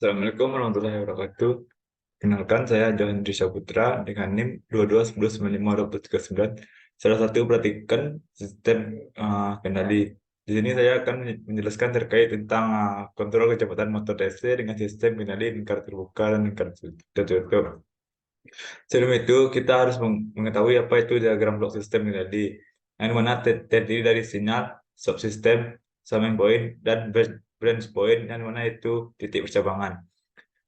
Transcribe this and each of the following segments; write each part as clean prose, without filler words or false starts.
Assalamualaikum warahmatullahi wabarakatuh. Kenalkan, saya Johan Dri Saputra dengan NIM 22109529. Salah satu praktikan sistem kendali. Di sini saya akan menjelaskan terkait tentang kontrol kecepatan motor DC dengan sistem kendali lingkar terbuka dan lingkar tertutup. Sebelum itu, kita harus mengetahui apa itu diagram blok sistem kendali, yang mana terdiri dari sinyal, subsistem, summing point, dan branch point, yang mana itu titik percabangan.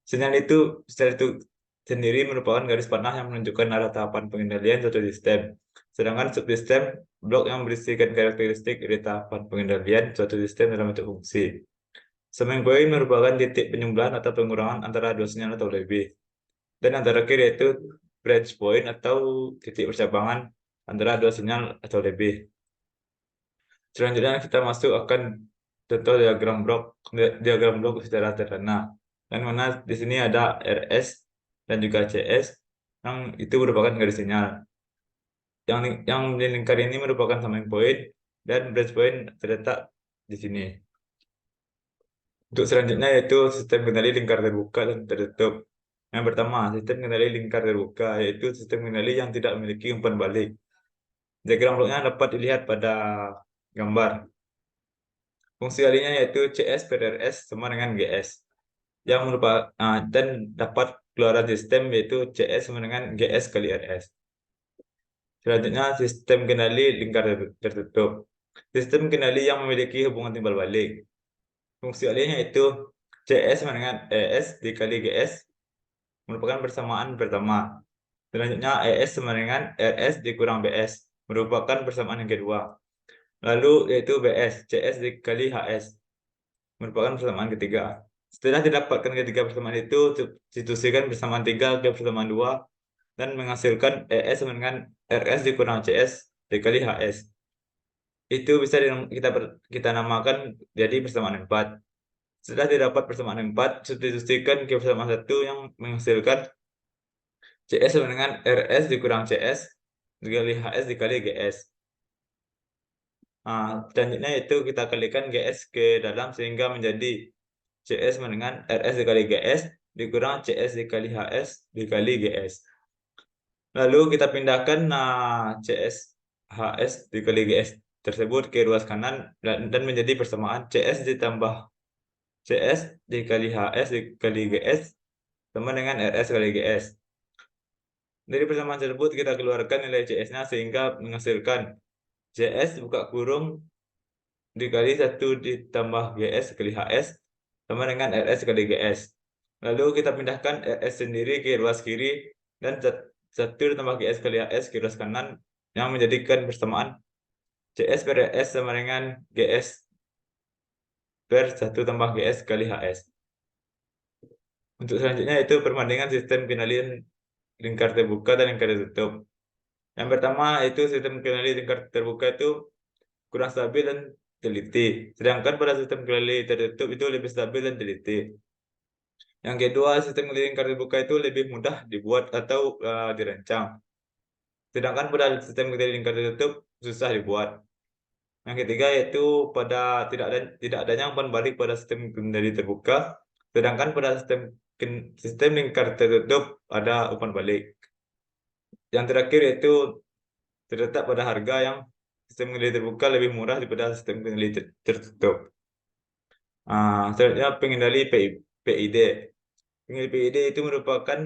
Sinyal itu secara itu sendiri merupakan garis panah yang menunjukkan arah tahapan pengendalian suatu sistem. Sedangkan subsistem, blok yang berisikan karakteristik dari tahapan pengendalian suatu sistem dalam bentuk fungsi. Summing point merupakan titik penjumlahan atau pengurangan antara dua sinyal atau lebih. Dan yang terakhir yaitu branch point atau titik percabangan antara dua sinyal atau lebih. Selanjutnya kita masuk akan contoh diagram blok secara sederhana. Dan mana di sini ada RS dan juga CS yang itu merupakan garis sinyal. Yang di lingkar ini merupakan summing point dan branch point terletak di sini. Untuk selanjutnya yaitu sistem kendali lingkar terbuka dan tertutup. Yang pertama, sistem kendali lingkar terbuka yaitu sistem kendali yang tidak memiliki umpan balik. Diagram bloknya dapat dilihat pada gambar. Fungsi alinya yaitu CS per RS sama dengan GS. Yang merupakan dan dapat keluaran sistem yaitu CS sama dengan GS kali RS. Selanjutnya sistem kendali lingkar tertutup. Sistem kendali yang memiliki hubungan timbal balik. Fungsi alinya yaitu CS sama dengan ES dikali GS merupakan persamaan pertama. Selanjutnya ES sama dengan RS dikurang BS merupakan persamaan yang kedua. Lalu yaitu BS, CS dikali HS merupakan persamaan ketiga. Setelah didapatkan ketiga persamaan itu, substitusikan persamaan 3 ke persamaan 2 dan menghasilkan ES sama dengan RS dikurang CS dikali HS. Itu bisa kita namakan jadi persamaan 4. Setelah didapat persamaan 4, substitusikan ke persamaan 1 yang menghasilkan CS sama dengan RS dikurang CS dikali HS dikali GS. Selanjutnya itu kita kalikan GS ke dalam sehingga menjadi CS sama dengan RS dikali GS dikurang CS dikali HS dikali GS. Lalu kita pindahkan CS HS dikali GS tersebut ke ruas kanan dan menjadi persamaan CS ditambah CS dikali HS dikali GS sama dengan RS kali GS. Dari persamaan tersebut kita keluarkan nilai CS-nya sehingga menghasilkan CS buka kurung dikali 1 ditambah GS kali HS sama dengan RS kali GS. Lalu kita pindahkan RS sendiri ke ruas kiri dan 1 ditambah GS kali HS ke ruas kanan yang menjadikan persamaan CS per RS sama dengan GS per 1 tambah GS kali HS. Untuk selanjutnya itu perbandingan sistem kendalian lingkar terbuka dan lingkar tertutup. Yang pertama itu sistem kendali lingkar terbuka itu kurang stabil dan teliti. Sedangkan pada sistem kendali tertutup itu lebih stabil dan teliti. Yang kedua, sistem kendali lingkar terbuka itu lebih mudah dibuat atau dirancang. Sedangkan pada sistem kendali lingkar tertutup susah dibuat. Yang ketiga yaitu pada tidak adanya umpan balik pada sistem kendali terbuka. Sedangkan pada sistem lingkar tertutup ada umpan balik. Yang terakhir yaitu terletak pada harga yang sistem kendali terbuka lebih murah daripada sistem kendali tertutup. Selanjutnya pengendali PID. Pengendali PID itu merupakan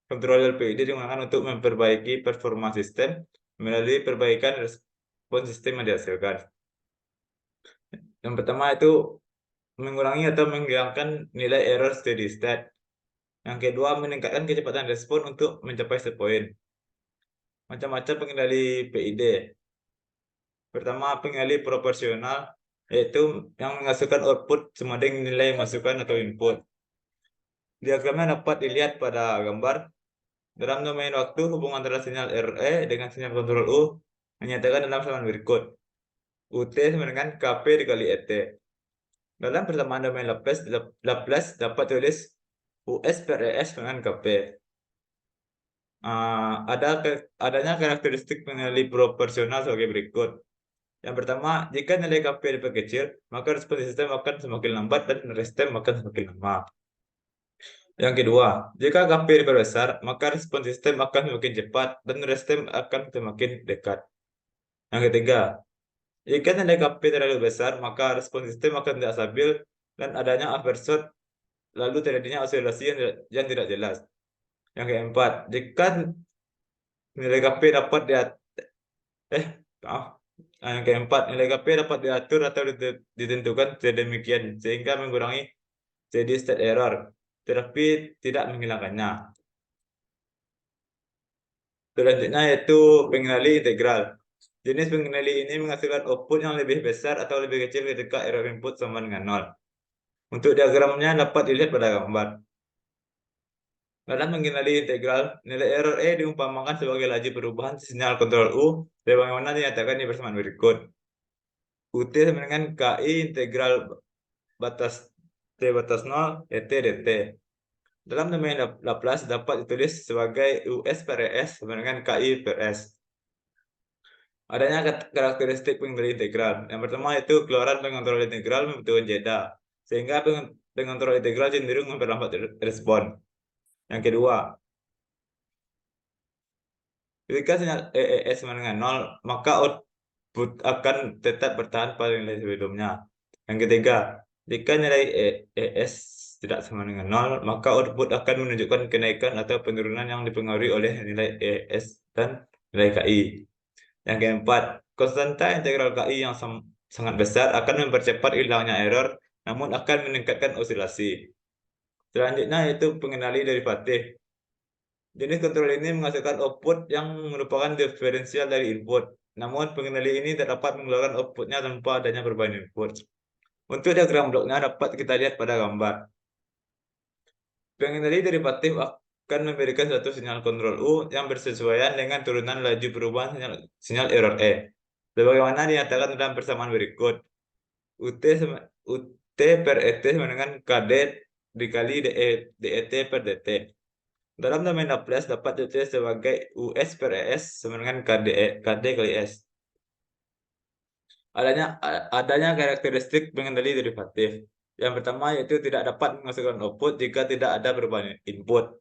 controller PID digunakan untuk memperbaiki performa sistem melalui perbaikan respon sistem yang dihasilkan. Yang pertama itu mengurangi atau menghilangkan nilai error steady state. Yang kedua, meningkatkan kecepatan respon untuk mencapai set point. Macam-macam pengendali PID. Pertama, pengendali proporsional, yaitu yang menghasilkan output sebanding nilai masukan atau input. Diagramnya dapat dilihat pada gambar. Dalam domain waktu, hubungan antara sinyal RE dengan sinyal kontrol U menyatakan dalam persamaan berikut. UT sama dengan KP dikali ET. Dalam persamaan domain Laplace dapat tulis US per ES dengan KP. Adanya karakteristik pengendali proporsional sebagai berikut. Yang pertama, jika nilai KP diperkecil, maka respon sistem akan semakin lambat dan restem akan semakin lama. Yang kedua, jika KP diperbesar, maka respon sistem akan semakin cepat dan restem akan semakin dekat. Yang ketiga, jika nilai KP terlalu besar, maka respon sistem akan tidak stabil dan adanya overshoot, lalu terjadinya oscillasi yang tidak jelas. Yang keempat, jika nilai KP dapat maaf. Yang keempat, nilai KP dapat diatur atau ditentukan sedemikian sehingga mengurangi steady state error, tetapi tidak menghilangkannya. Selanjutnya yaitu pengenali integral. Jenis pengenali ini menghasilkan output yang lebih besar atau lebih kecil ketika error input sama dengan 0. Untuk diagramnya dapat dilihat pada gambar. Dalam mengenali integral, nilai error E diumpamakan sebagai laju perubahan sinyal kontrol U, sebagaimana dinyatakan di persamaan berikut. UT sama dengan KI integral batas T batas 0, ET dt. Dalam domain Laplace dapat ditulis sebagai US per ES sama dengan KI per S. Adanya karakteristik pengendali integral. Yang pertama itu keluaran pengontrol integral membutuhkan jeda, sehingga pengontrol integral cenderung memperlambat respon. Yang kedua, ketika sinyal EES sama dengan 0, maka output akan tetap bertahan pada nilai sebelumnya. Yang ketiga, jika nilai EES tidak sama dengan 0, maka output akan menunjukkan kenaikan atau penurunan yang dipengaruhi oleh nilai EES dan nilai KI. Yang keempat, konstanta integral KI yang sangat besar akan mempercepat hilangnya error, namun akan meningkatkan osilasi. Selanjutnya yaitu pengenali derivatif. Jenis kontrol ini menghasilkan output yang merupakan diferensial dari input. Namun pengenali ini tak dapat mengeluarkan outputnya tanpa adanya perubahan input. Untuk diagram bloknya dapat kita lihat pada gambar. Pengenali derivatif akan memberikan satu sinyal kontrol U yang bersesuaian dengan turunan laju perubahan sinyal error E. Sebagaimana dinyatakan dalam persamaan berikut. UT per ET sama dengan KD dikali DET per DT. Dalam domain Laplace dapat ditulis sebagai US per ES sama dengan KD kali S. Adanya karakteristik pengendali derivatif. Yang pertama yaitu tidak dapat menghasilkan output jika tidak ada perubahan input.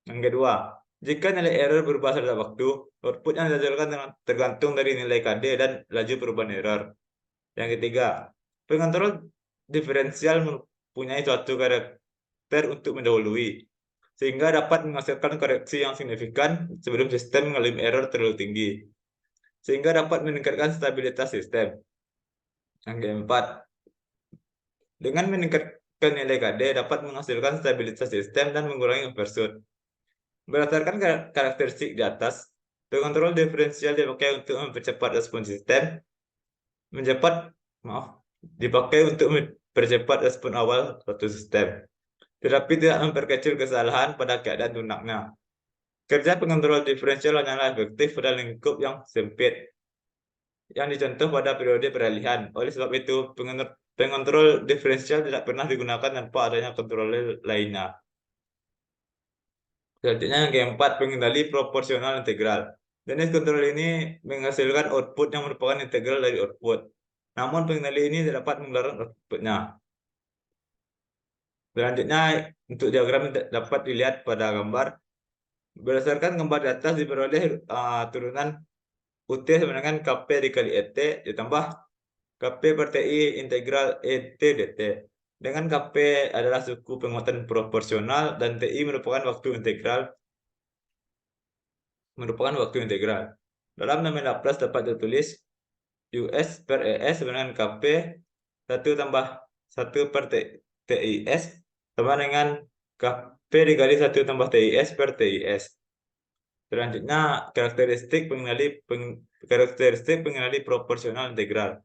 Yang kedua, jika nilai error berubah pada waktu, output yang dihasilkan tergantung dari nilai KD dan laju perubahan error. Yang ketiga, pengontrol diferensial mempunyai suatu karakter untuk mendahului, sehingga dapat menghasilkan koreksi yang signifikan sebelum sistem mengalami error terlalu tinggi, sehingga dapat meningkatkan stabilitas sistem. Yang keempat, dengan meningkatkan nilai KD dapat menghasilkan stabilitas sistem dan mengurangi overshoot. Berdasarkan karakteristik di atas, pengontrol diferensial dipakai untuk mempercepat respon sistem, dipakai untuk mempercepat respon awal suatu sistem, tetapi tidak memperkecil kesalahan pada keadaan lunaknya. Kerja pengontrol diferensial hanyalah efektif pada lingkup yang sempit, yang dicontoh pada periode peralihan. Oleh sebab itu, pengontrol diferensial tidak pernah digunakan tanpa adanya kontroler lainnya. Selanjutnya yang keempat, pengendali proporsional integral. Jenis kontrol ini menghasilkan output yang merupakan integral dari output. Namun pengendali ini tidak dapat mengeluarkan outputnya. Selanjutnya, untuk diagram dapat dilihat pada gambar. Berdasarkan gambar di atas diperoleh turunan UT sama dengan KP dikali ET ditambah KP per TI integral ET dt. Dengan KP adalah suku penguatan proporsional dan TI merupakan waktu integral. Dalam domain Laplace dapat ditulis US per ES dengan KP 1 tambah 1 per TIS sama dengan KP dikali 1 tambah TIS per TIS. Selanjutnya, karakteristik pengenali proporsional integral.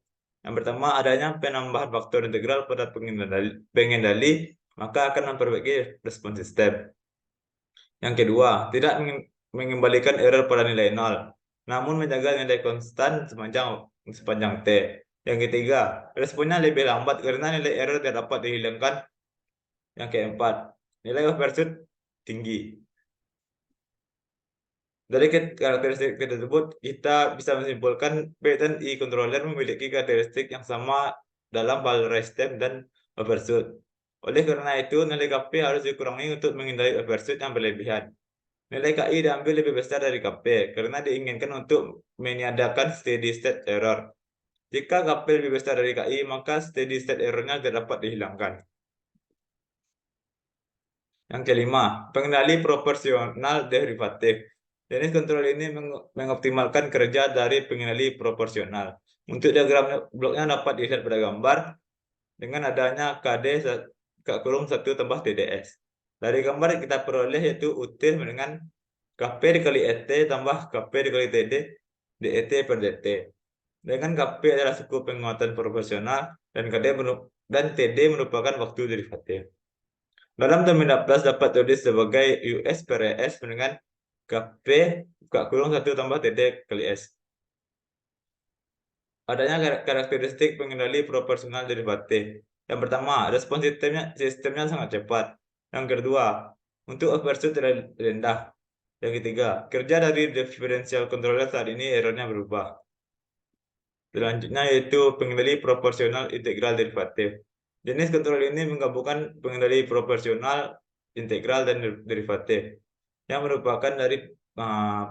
Yang pertama, adanya penambahan faktor integral pada pengendali, maka akan memperbaiki respon sistem. Yang kedua, tidak mengembalikan error pada nilai 0, namun menjaga nilai konstan sepanjang T. Yang ketiga, responnya lebih lambat karena nilai error tidak dapat dihilangkan. Yang keempat, nilai overshoot tinggi. Dari karakteristik tersebut, kita bisa menyimpulkan P dan I controller memiliki karakteristik yang sama dalam hal restem dan overshoot. Oleh karena itu, nilai KP harus dikurangi untuk menghindari overshoot yang berlebihan. Nilai KI diambil lebih besar dari KP karena diinginkan untuk meniadakan steady state error. Jika KP lebih besar dari KI, maka steady state errornya tidak dapat dihilangkan. Yang kelima, pengendali proporsional derivatif. Jenis kontrol ini mengoptimalkan kerja dari pengendali proporsional. Untuk diagram bloknya dapat dilihat pada gambar dengan adanya KD kurung 1 tambah TDS. Dari gambar kita peroleh yaitu UT dengan KP dikali ET tambah KP dikali TD DET per DT. Dengan KP adalah suku penguatan proporsional dan dan TD merupakan waktu derivatif. Dalam terminal plus dapat tulis sebagai US per ES dengan KP buka kurung 1 tambah TD kali S. Adanya karakteristik pengendali proporsional derivatif. Yang pertama, respons sistemnya sangat cepat. Yang kedua, untuk overshoot rendah. Yang ketiga, kerja dari differential controller saat ini errornya berubah. Selanjutnya yaitu pengendali proporsional integral derivatif. Jenis kontrol ini menggabungkan pengendali proporsional, integral, dan derivatif yang merupakan dari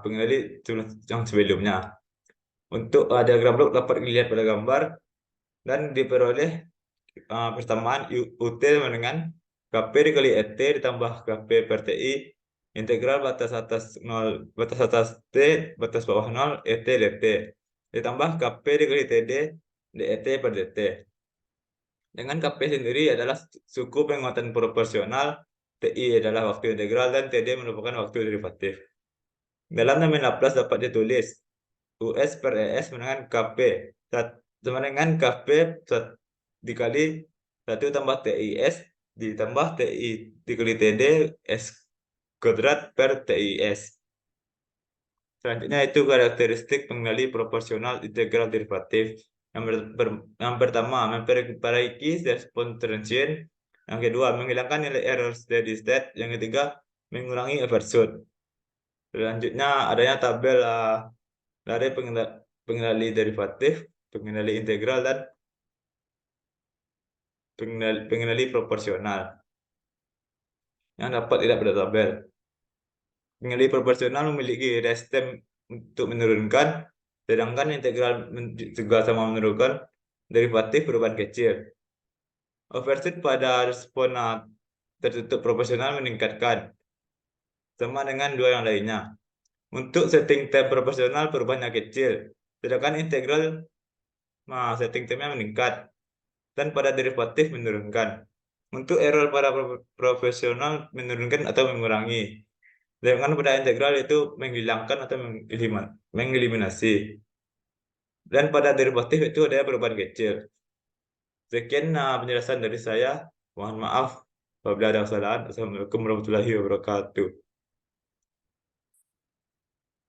pengendali yang sebelumnya. Untuk diagram blok dapat dilihat pada gambar dan diperoleh persamaan UT dengan KP dikali ET ditambah KP per TI integral batas atas 0 batas atas T batas bawah 0 ET dt ditambah KP dikali TD DET per DT. Dengan KP sendiri adalah suku penguatan proporsional, TI adalah waktu integral, dan TD merupakan waktu derivatif. Dalam domain Laplace dapat ditulis US per ES dengan KP sama dengan KP dikali 1 tambah TIS ditambah TI dikali TD S kuadrat per TIS. Selanjutnya itu karakteristik pengendali proporsional integral derivatif. Yang pertama, memperbaiki respon transient. Yang kedua, menghilangkan nilai error steady state. Yang ketiga, mengurangi overshoot. Selanjutnya, adanya tabel dari pengendali derivatif, pengendali integral, dan pengendali proporsional yang dapat tidak pada tabel. Pengendali proporsional memiliki restem untuk menurunkan, sedangkan integral juga sama menurunkan derivatif perubahan kecil. Overshoot pada respon tertutup proporsional meningkatkan, sama dengan dua yang lainnya. Untuk setting time proporsional perubahannya kecil, sedangkan integral setting time-nya meningkat, dan pada derivatif menurunkan. Untuk error pada proporsional menurunkan atau mengurangi. Sedangkan pada integral itu menghilangkan atau mengeliminasi. Dan pada derivatif itu ada perubahan kecil. Sekian penjelasan dari saya. Mohon maaf apabila ada kesalahan. Assalamualaikum warahmatullahi wabarakatuh.